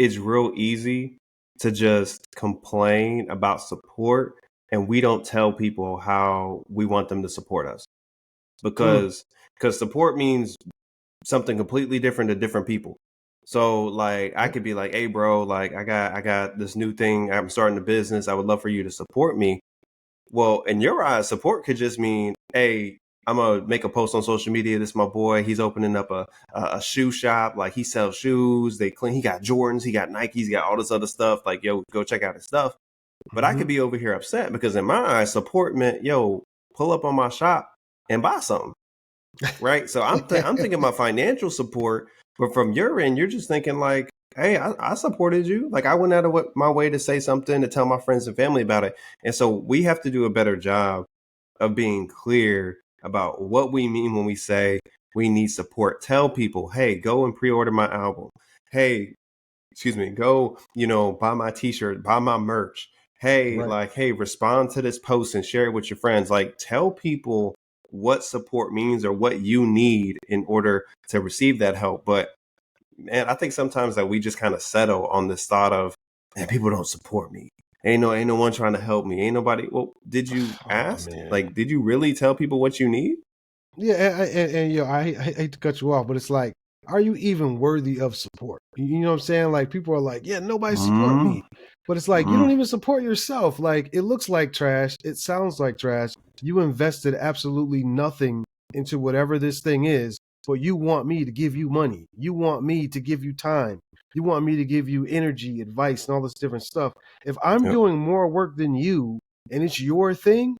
it's real easy to just complain about support, and we don't tell people how we want them to support us, Mm. because support means something completely different to different people. So like I could be like, hey bro, like I got this new thing, I'm starting a business, I would love for you to support me. Well, in your eyes, support could just mean, hey, I'm gonna make a post on social media. This is my boy. He's opening up a shoe shop. Like he sells shoes. They clean. He got Jordans. He got Nikes. He got all this other stuff. Like yo, go check out his stuff. But I could be over here upset because in my eyes, support meant yo, pull up on my shop and buy something, right? So I'm thinking about financial support, but from your end, you're just thinking like, hey, I supported you. Like I went out of my way to say something, to tell my friends and family about it. And so we have to do a better job of being clear about what we mean when we say we need support. Tell people, hey, go and pre-order my album. Hey, excuse me, go, buy my t-shirt, buy my merch. Hey, Right. like, hey, respond to this post and share it with your friends. Like tell people what support means or what you need in order to receive that help. But man, I think sometimes that we just kind of settle on this thought of, man, people don't support me. Ain't no one trying to help me. Ain't nobody. Well, did you Oh ask? man. Like, did you really tell people what you need? Yeah, and I hate to cut you off, but it's like, are you even worthy of support? You know what I'm saying? Like people are like, yeah, nobody support Mm, me. But it's like you don't mm, even support yourself. Like it looks like trash, it sounds like trash. You invested absolutely nothing into whatever this thing is, but you want me to give you money. You want me to give you time. You want me to give you energy, advice, and all this different stuff. If I'm yep, doing more work than you and it's your thing,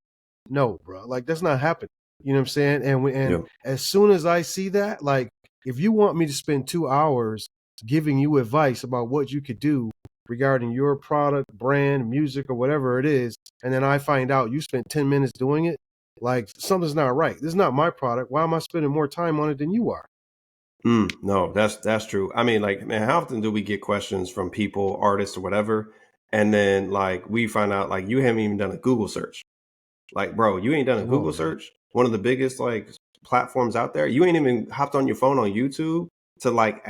no, bro. Like that's not happening. You know what I'm saying? And yep. as soon as I see that, like if you want me to spend 2 hours giving you advice about what you could do regarding your product, brand, music, or whatever it is, and then I find out you spent 10 minutes doing it, like something's not right. This is not my product. Why am I spending more time on it than you are? No, that's true. I mean, like, man, how often do we get questions from people, artists, or whatever, and then like we find out like you haven't even done a Google search. Like, bro, you ain't done a Come Google on, man. search, one of the biggest like platforms out there. You ain't even hopped on your phone on YouTube to like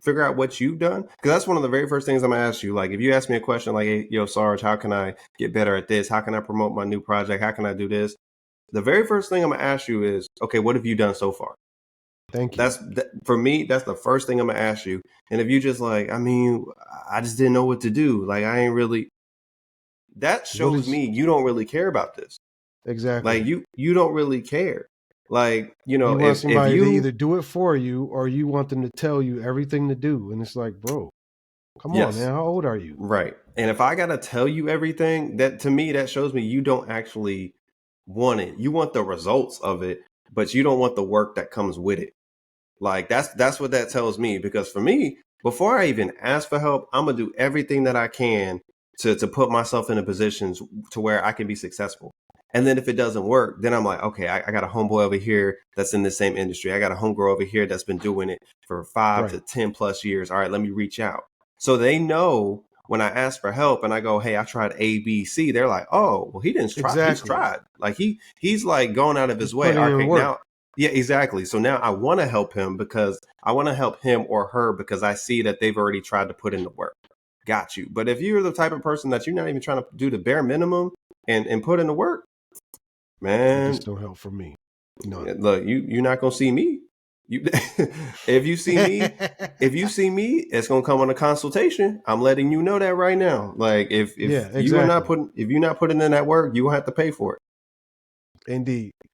figure out what you've done. Because that's one of the very first things I'm gonna ask you. Like, if you ask me a question like, hey, yo, Sarge, how can I get better at this? How can I promote my new project? How can I do this? The very first thing I'm gonna ask you is, okay, what have you done so far? Thank you. For me, that's the first thing I'm gonna ask you. And if you just like, I mean, I just didn't know what to do. Like, I ain't really. That What shows is me you don't really care about this. Like exactly? you don't really care. Like, You want if somebody to you either do it for you or you want them to tell you everything to do. And it's like, bro, come on, yes, man. How old are you? right. And if I gotta tell you everything, that to me that shows me you don't actually want it. You want the results of it, but you don't want the work that comes with it. Like that's what that tells me. Because for me, before I even ask for help, I'm gonna do everything that I can to put myself in a position to where I can be successful. And then if it doesn't work, then I'm like, okay, I got a homeboy over here that's in the same industry. I got a homegirl over here that's been doing it for 5 to 10 plus years. All right, let me reach out. So they know when I ask for help and I go, hey, I tried A, B, C. They're like, oh, well, he didn't try. He's Exactly. tried. Like he's like going out of his He's way. putting in Okay, work. now yeah, exactly. So now I want to help him because I want to help him or her because I see that they've already tried to put in the work. Got you. But if you're the type of person that you're not even trying to do the bare minimum and put in the work, It gets man, no help from me. None. look, you're not gonna see me. You if you see me, it's gonna come on a consultation. I'm letting you know that right now. Like Yeah, if you're exactly. not putting in that work, you will have to pay for it. Indeed.